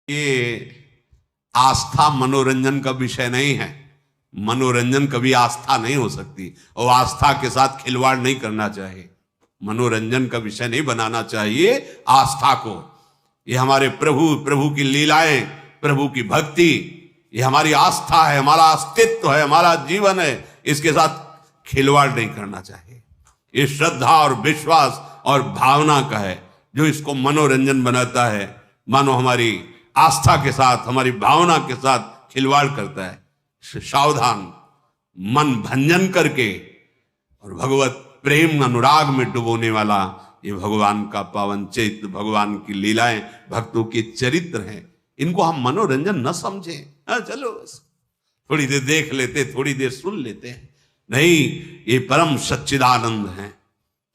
ये आस्था मनोरंजन का विषय नहीं है। मनोरंजन कभी आस्था नहीं हो सकती और आस्था के साथ खिलवाड़ नहीं करना चाहिए। मनोरंजन का विषय नहीं बनाना चाहिए आस्था को। ये हमारे प्रभु की लीलाएं, प्रभु की भक्ति, ये हमारी आस्था है, हमारा अस्तित्व है, हमारा जीवन है। इसके साथ खिलवाड़ नहीं करना चाहिए। ये श्रद्धा और विश्वास और भावना का है। जो इसको मनोरंजन बनाता है, मानो हमारी आस्था के साथ, हमारी भावना के साथ खिलवाड़ करता है। सावधान, मन भंजन करके और भगवत प्रेम अनुराग में डुबोने वाला ये भगवान का पावन चरित्र, भगवान की लीलाएं, भक्तों के चरित्र हैं। इनको हम मनोरंजन न समझें। चलो थोड़ी देर देख लेते, थोड़ी देर सुन लेते हैं, नहीं, ये परम सच्चिदानंद है।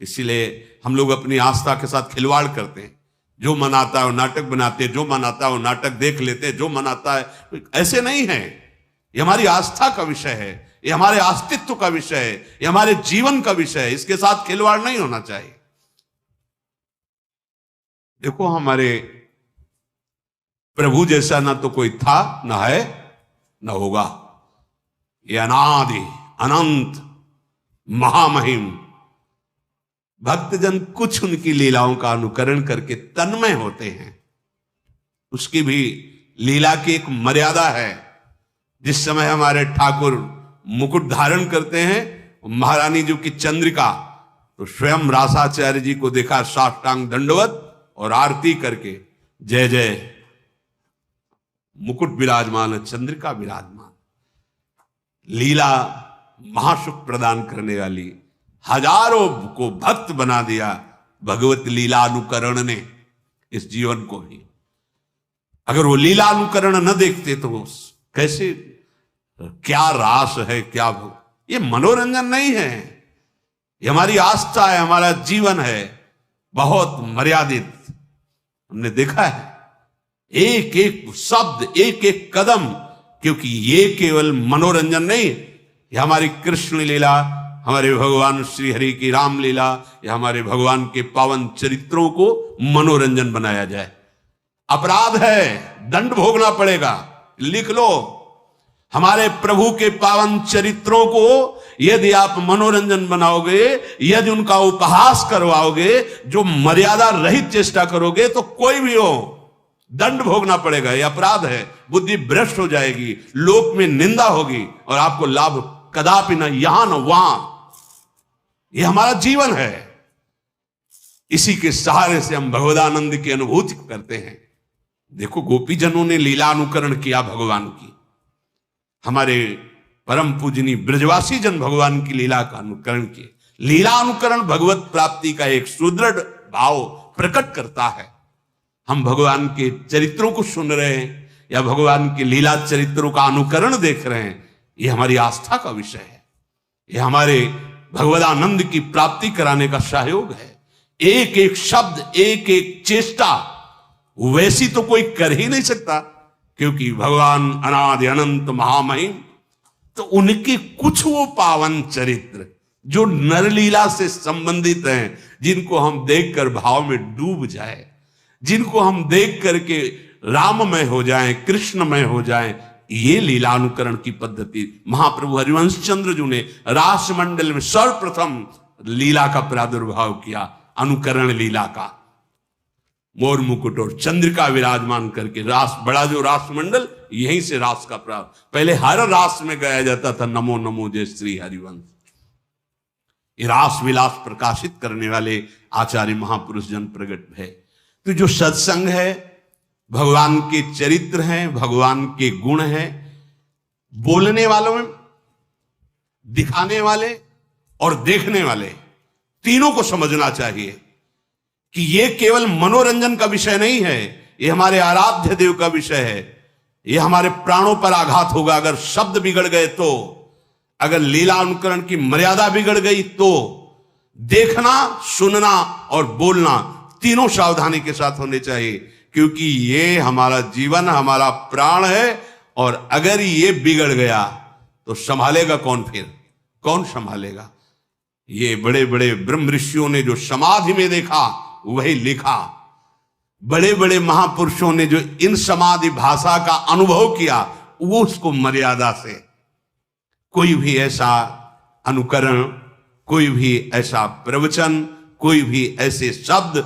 इसीलिए हम लोग अपनी आस्था के साथ खिलवाड़ करते हैं। जो मन आता है वो नाटक बनाते, जो मन आता है वो नाटक देख लेते, जो मन आता है। ऐसे नहीं है। ये हमारी आस्था का विषय है, ये हमारे अस्तित्व का विषय है, ये हमारे जीवन का विषय है। इसके साथ खिलवाड़ नहीं होना चाहिए। देखो, हमारे प्रभु जैसा ना तो कोई था, ना है, ना होगा। ये अनादि अनंत महामहिम भक्तजन कुछ उनकी लीलाओं का अनुकरण करके तन्मय होते हैं। उसकी भी लीला की एक मर्यादा है। जिस समय हमारे ठाकुर मुकुट धारण करते हैं, महारानी जी की चंद्रिका, तो स्वयं रासाचार्य जी को देखा साष्टांग दंडवत और आरती करके, जय जय, मुकुट विराजमान, चंद्रिका विराजमान। लीला महासुख प्रदान करने वाली, हजारों को भक्त बना दिया भगवत लीला अनुकरण ने इस जीवन को भी। अगर वो लीला अनुकरण न देखते तो कैसे, क्या रास है, क्या ये मनोरंजन नहीं है। ये हमारी आस्था है, हमारा जीवन है, बहुत मर्यादित। हमने देखा है एक एक शब्द, एक एक कदम, क्योंकि ये केवल मनोरंजन नहीं, ये हमारी कृष्ण लीला, हमारे भगवान श्री हरि की रामलीला, या हमारे भगवान के पावन चरित्रों को मनोरंजन बनाया जाए। अपराध है, दंड भोगना पड़ेगा। लिख लो, हमारे प्रभु के पावन चरित्रों को यदि आप मनोरंजन बनाओगे, यदि उनका उपहास करवाओगे, जो मर्यादा रहित चेष्टा करोगे, तो कोई भी हो दंड भोगना पड़ेगा। यह अपराध है। बुद्धि भ्रष्ट हो जाएगी, लोक में निंदा होगी और आपको लाभ कदापि न यहां न वहां। यह हमारा जीवन है। इसी के सहारे से हम भगवदानंद की अनुभूति करते हैं। देखो, गोपीजनों ने लीला अनुकरण किया भगवान की। हमारे परम पूजनी ब्रजवासी जन भगवान की लीला का अनुकरण किए। लीला अनुकरण भगवत प्राप्ति का एक सुदृढ़ भाव प्रकट करता है। हम भगवान के चरित्रों को सुन रहे हैं या भगवान के लीला चरित्रों का अनुकरण देख रहे हैं, यह हमारी आस्था का विषय है। यह हमारे भगवदानंद की प्राप्ति कराने का सहयोग है। एक एक शब्द, एक एक चेष्टा वैसी तो कोई कर ही नहीं सकता, क्योंकि भगवान अनादि अनंत महामहिम। तो उनके कुछ वो पावन चरित्र जो नरलीला से संबंधित हैं, जिनको हम देखकर भाव में डूब जाए, जिनको हम देख करके राममय हो जाएं, कृष्णमय हो जाएं, ये लीलानुकरण की पद्धति महाप्रभु हरिवंश चंद्र जी ने रासमंडल में सर्वप्रथम लीला का प्रादुर्भाव किया, अनुकरण लीला का। मोर मुकुट और चंद्रिका विराजमान करके रास, बड़ा जो रासमंडल, यहीं से रास का प्रारंभ। पहले हर रास में गाया जाता था नमो नमो जय श्री हरिवंश। ये रास विलास प्रकाशित करने वाले आचार्य महापुरुष जन प्रगट है। तो जो सत्संग है, भगवान के चरित्र हैं, भगवान के गुण हैं, बोलने वालों में, दिखाने वाले और देखने वाले, तीनों को समझना चाहिए कि ये केवल मनोरंजन का विषय नहीं है, ये हमारे आराध्य देव का विषय है। ये हमारे प्राणों पर आघात होगा अगर शब्द बिगड़ गए तो, अगर लीला अनुकरण की मर्यादा बिगड़ गई तो। देखना, सुनना और बोलना तीनों सावधानी के साथ होने चाहिए, क्योंकि ये हमारा जीवन, हमारा प्राण है। और अगर ये बिगड़ गया तो संभालेगा कौन? फिर कौन संभालेगा? ये बड़े बड़े ब्रह्म ऋषियों ने जो समाधि में देखा वही लिखा। बड़े बड़े महापुरुषों ने जो इन समाधि भाषा का अनुभव किया, वो उसको मर्यादा से, कोई भी ऐसा अनुकरण, कोई भी ऐसा प्रवचन, कोई भी ऐसे शब्द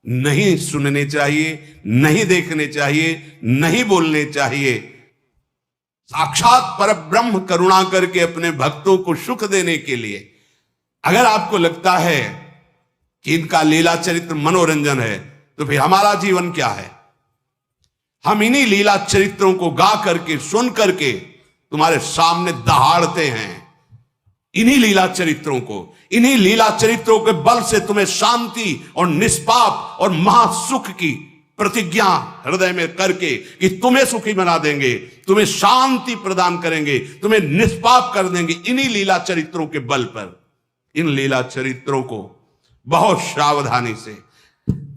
नहीं सुनने चाहिए, नहीं देखने चाहिए, नहीं बोलने चाहिए। साक्षात परब्रह्म करुणा करके अपने भक्तों को सुख देने के लिए, अगर आपको लगता है कि इनका लीला चरित्र मनोरंजन है, तो फिर हमारा जीवन क्या है? हम इन्हीं लीला चरित्रों को गा करके, सुन करके तुम्हारे सामने दहाड़ते हैं। इन्हीं लीला चरित्रों को, इन्हीं लीला चरित्रों के बल से तुम्हें शांति और निष्पाप और महासुख की प्रतिज्ञा हृदय में करके कि तुम्हें सुखी बना देंगे, तुम्हें शांति प्रदान करेंगे, तुम्हें निष्पाप कर देंगे, इन्हीं लीला चरित्रों के बल पर। इन लीला चरित्रों को बहुत सावधानी से,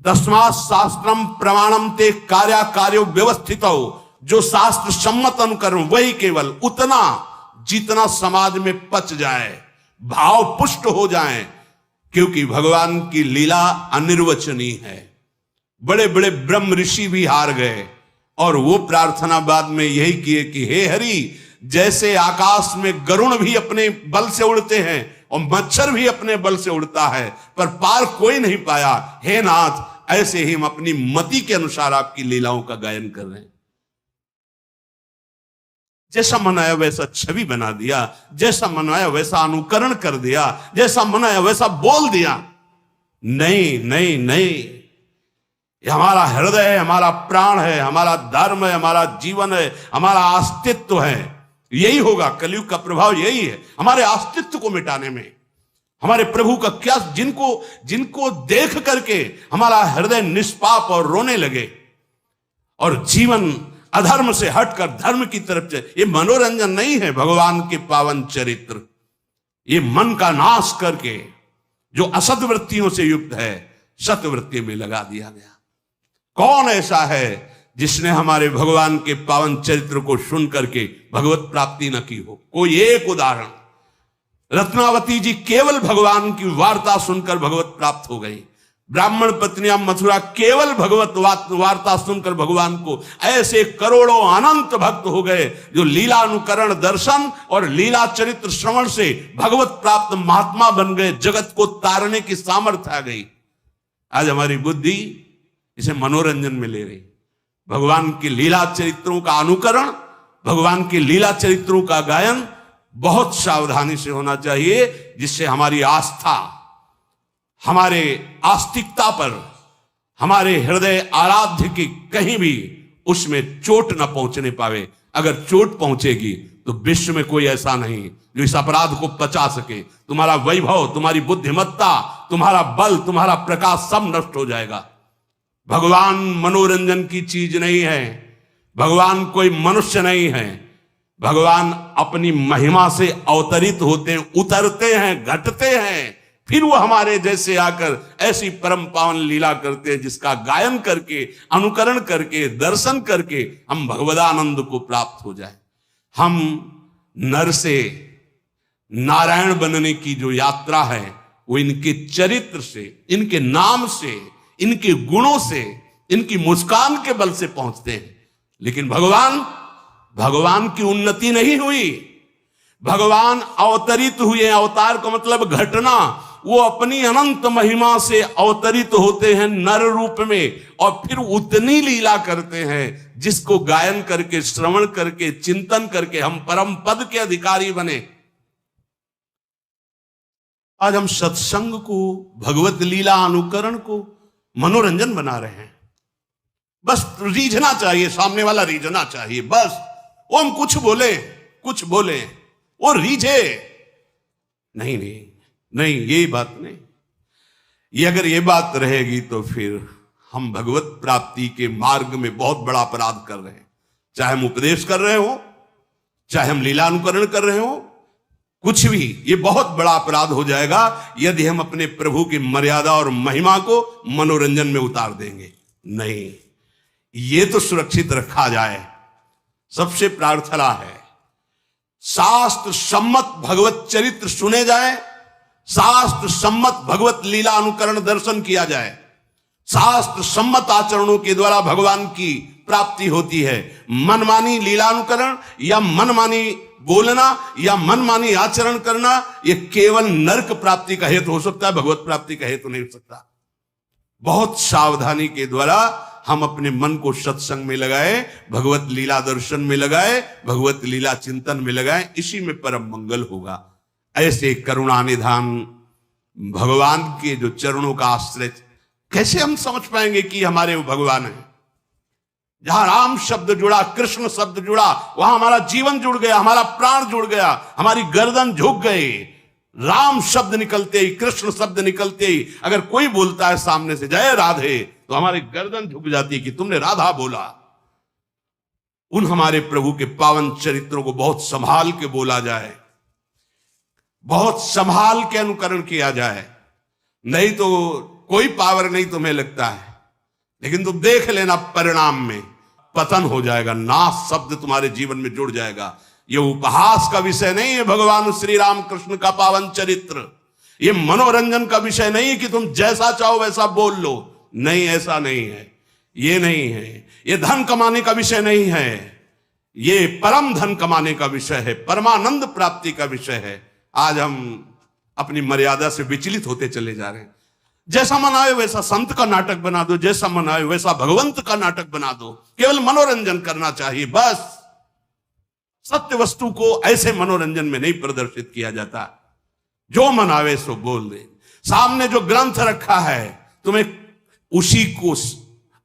तस्मात् शास्त्रम प्रमाणम ते कार्या कार्यो व्यवस्थितो, जो शास्त्र सम्मत अनुकरण वही केवल उतना जितना समाज में पच जाए, भाव पुष्ट हो जाए, क्योंकि भगवान की लीला अनिर्वचनीय है। बड़े बड़े ब्रह्म ऋषि भी हार गए और वो प्रार्थना बाद में यही किए कि हे हरि, जैसे आकाश में गरुण भी अपने बल से उड़ते हैं और मच्छर भी अपने बल से उड़ता है, पर पार कोई नहीं पाया, हे नाथ, ऐसे ही हम अपनी मति के अनुसार आपकी लीलाओं का गायन कर रहे हैं। जैसा मनाया वैसा छवि बना दिया, जैसा मनाया वैसा अनुकरण कर दिया, जैसा मनाया वैसा बोल दिया। नहीं नहीं नहीं, ये हमारा हृदय है, हमारा प्राण है, हमारा धर्म है, हमारा जीवन है, हमारा अस्तित्व है। यही होगा, कलयुग का प्रभाव यही है, हमारे अस्तित्व को मिटाने में। हमारे प्रभु का क्या, जिनको देख करके हमारा हृदय निष्पाप और रोने लगे और जीवन अधर्म से हटकर धर्म की तरफ चले। ये मनोरंजन नहीं है भगवान के पावन चरित्र। ये मन का नाश करके जो असत वृत्तियों से युक्त है, सतवृत्ति में लगा दिया गया। कौन ऐसा है जिसने हमारे भगवान के पावन चरित्र को सुन करके भगवत प्राप्ति न की हो? कोई एक उदाहरण, रत्नावती जी केवल भगवान की वार्ता सुनकर भगवत प्राप्त हो गई। ब्राह्मण पत्नियां मथुरा केवल भगवत वार्ता सुनकर भगवान को, ऐसे करोड़ों अनंत भक्त हो गए जो लीला अनुकरण दर्शन और लीला चरित्र श्रवण से भगवत प्राप्त महात्मा बन गए। जगत को तारने की सामर्थ्य आ गई। आज हमारी बुद्धि इसे मनोरंजन में ले रही। भगवान की लीला चरित्रों का अनुकरण, भगवान की लीला चरित्रों का गायन बहुत सावधानी से होना चाहिए, जिससे हमारी आस्था, हमारे आस्तिकता पर, हमारे हृदय आराध्य की कहीं भी उसमें चोट न पहुंचने पावे। अगर चोट पहुंचेगी तो विश्व में कोई ऐसा नहीं जो इस अपराध को पचा सके। तुम्हारा वैभव, तुम्हारी बुद्धिमत्ता, तुम्हारा बल, तुम्हारा प्रकाश सब नष्ट हो जाएगा। भगवान मनोरंजन की चीज नहीं है, भगवान कोई मनुष्य नहीं है। भगवान अपनी महिमा से अवतरित होते हैं, उतरते हैं, घटते हैं, फिर वो हमारे जैसे आकर ऐसी परम पावन लीला करते हैं जिसका गायन करके, अनुकरण करके, दर्शन करके हम भगवदानंद को प्राप्त हो जाए। हम नर से नारायण बनने की जो यात्रा है वो इनके चरित्र से, इनके नाम से, इनके गुणों से, इनकी मुस्कान के बल से पहुंचते हैं। लेकिन भगवान की उन्नति नहीं हुई। भगवान अवतरित हुए, अवतार का मतलब घटना। वो अपनी अनंत महिमा से अवतरित होते हैं नर रूप में और फिर उतनी लीला करते हैं जिसको गायन करके, श्रवण करके, चिंतन करके हम परम पद के अधिकारी बने। आज हम सत्संग को, भगवत लीला अनुकरण को मनोरंजन बना रहे हैं। बस रीझना चाहिए, सामने वाला रीझना चाहिए, बस वो हम कुछ बोले वो रीझे। नहीं नहीं नहीं, ये बात नहीं। ये अगर ये बात रहेगी तो फिर हम भगवत प्राप्ति के मार्ग में बहुत बड़ा अपराध कर रहे हैं। चाहे हम उपदेश कर रहे हो, चाहे हम लीला अनुकरण कर रहे हो, कुछ भी, ये बहुत बड़ा अपराध हो जाएगा यदि हम अपने प्रभु की मर्यादा और महिमा को मनोरंजन में उतार देंगे। नहीं, ये तो सुरक्षित रखा जाए। सबसे प्रार्थना है शास्त्र सम्मत भगवत चरित्र सुने जाए, शास्त्र सम्मत भगवत लीला अनुकरण दर्शन किया जाए। शास्त्र सम्मत आचरणों के द्वारा भगवान की प्राप्ति होती है। मनमानी लीलानुकरण या मनमानी बोलना या मनमानी आचरण करना यह केवल नरक प्राप्ति का हेतु हो सकता है, भगवत प्राप्ति का हेतु नहीं हो सकता। बहुत सावधानी के द्वारा हम अपने मन को सत्संग में लगाए, भगवत लीला दर्शन में लगाए, भगवत लीला चिंतन में लगाए, इसी में परम मंगल होगा। ऐसे करुणा निधान भगवान के जो चरणों का आश्रय, कैसे हम समझ पाएंगे कि हमारे वो भगवान है? जहां राम शब्द जुड़ा, कृष्ण शब्द जुड़ा, वहां हमारा जीवन जुड़ गया, हमारा प्राण जुड़ गया, हमारी गर्दन झुक गई। राम शब्द निकलते ही, कृष्ण शब्द निकलते ही अगर कोई बोलता है सामने से जय राधे, तो हमारी गर्दन झुक जाती है कि तुमने राधा बोला। उन हमारे प्रभु के पावन चरित्रों को बहुत संभाल के बोला जाए, बहुत संभाल के अनुकरण किया जाए, नहीं तो कोई पावर नहीं तुम्हें लगता है, लेकिन तुम देख लेना परिणाम में पतन हो जाएगा, नाश शब्द तुम्हारे जीवन में जुड़ जाएगा। ये उपहास का विषय नहीं है भगवान श्री राम कृष्ण का पावन चरित्र, ये मनोरंजन का विषय नहीं है कि तुम जैसा चाहो वैसा बोल लो, नहीं, ऐसा नहीं है, ये नहीं है। ये धन कमाने का विषय नहीं है, ये परम धन कमाने का विषय है, परमानंद प्राप्ति का विषय है। आज हम अपनी मर्यादा से विचलित होते चले जा रहे हैं। जैसा मन आए वैसा संत का नाटक बना दो, जैसा मन आए वैसा भगवंत का नाटक बना दो, केवल मनोरंजन करना चाहिए बस। सत्य वस्तु को ऐसे मनोरंजन में नहीं प्रदर्शित किया जाता। जो मन आवे सो बोल दे। सामने जो ग्रंथ रखा है तुम्हें उसी को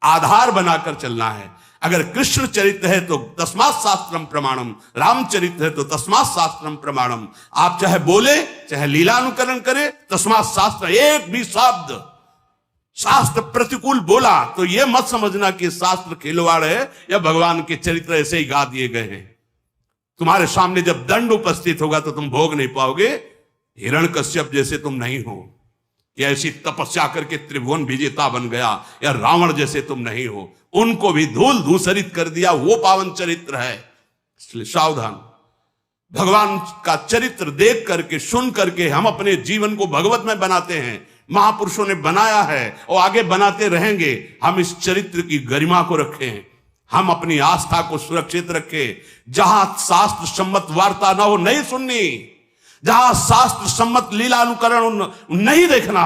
आधार बनाकर चलना है। अगर कृष्ण चरित्र है तो तस्मात् शास्त्रम प्रमाणम, रामचरित्र है तो तस्मात् शास्त्रम प्रमाणम। आप चाहे बोले चाहे लीलानुकरण करे, तस्मात् शास्त्र, एक भी शब्द शास्त्र प्रतिकूल बोला तो यह मत समझना कि शास्त्र खिलवाड़ है या भगवान के चरित्र ऐसे ही गा दिए गए हैं। तुम्हारे सामने जब दंड उपस्थित होगा तो तुम भोग नहीं पाओगे। हिरण्यकश्यप जैसे तुम नहीं हो कि ऐसी तपस्या करके त्रिभुवन विजेता बन गया, या रावण जैसे तुम नहीं हो, उनको भी धूल धूसरित कर दिया, वो पावन चरित्र है। इसलिए सावधान। भगवान का चरित्र देख करके सुन करके हम अपने जीवन को भगवत में बनाते हैं। महापुरुषों ने बनाया है और आगे बनाते रहेंगे। हम इस चरित्र की गरिमा को रखें, हम अपनी आस्था को सुरक्षित रखें। जहां शास्त्र सम्मत वार्ता ना हो नहीं सुननी, जहां शास्त्र सम्मत लीला अनुकरण नहीं देखना,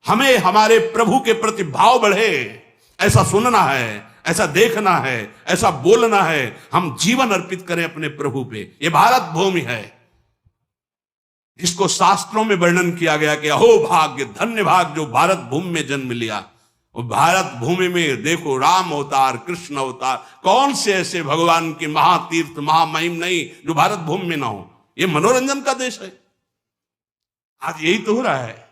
हमें हमारे प्रभु के प्रति भाव बढ़े, ऐसा सुनना है, ऐसा देखना है, ऐसा बोलना है। हम जीवन अर्पित करें अपने प्रभु पे। ये भारत भूमि है जिसको शास्त्रों में वर्णन किया गया कि अहो भाग्य, धन्य भाग जो भारत भूमि में जन्म लिया। और भारत भूमि में देखो राम अवतार, कृष्ण अवतार, कौन से ऐसे भगवान के महातीर्थ महामहिम नहीं जो भारत भूमि में ना हो। ये मनोरंजन का देश है। आज यही तो हो रहा है।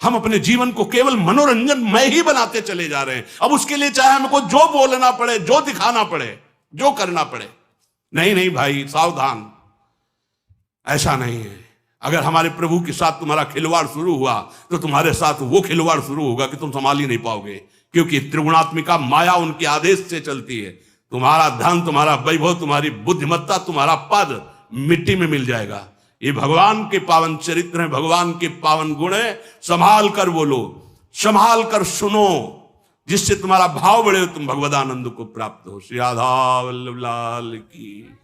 हम अपने जीवन को केवल मनोरंजन में ही बनाते चले जा रहे हैं। अब उसके लिए चाहे हमको जो बोलना पड़े, जो दिखाना पड़े, जो करना पड़े, नहीं भाई सावधान, ऐसा नहीं है। अगर हमारे प्रभु के साथ तुम्हारा खिलवाड़ शुरू हुआ तो तुम्हारे साथ वो खिलवाड़ शुरू होगा कि तुम संभाल ही नहीं पाओगे, क्योंकि त्रिगुणात्मिका माया उनके आदेश से चलती है। तुम्हारा धन, तुम्हारा वैभव, तुम्हारी बुद्धिमत्ता, तुम्हारा पद मिट्टी में मिल जाएगा। ये भगवान के पावन चरित्र हैं, भगवान के पावन गुण है। संभाल कर बोलो, संभाल कर सुनो, जिससे तुम्हारा भाव बढ़े, तुम भगवदानंद को प्राप्त हो। श्री राधा वल्लभ लाल की।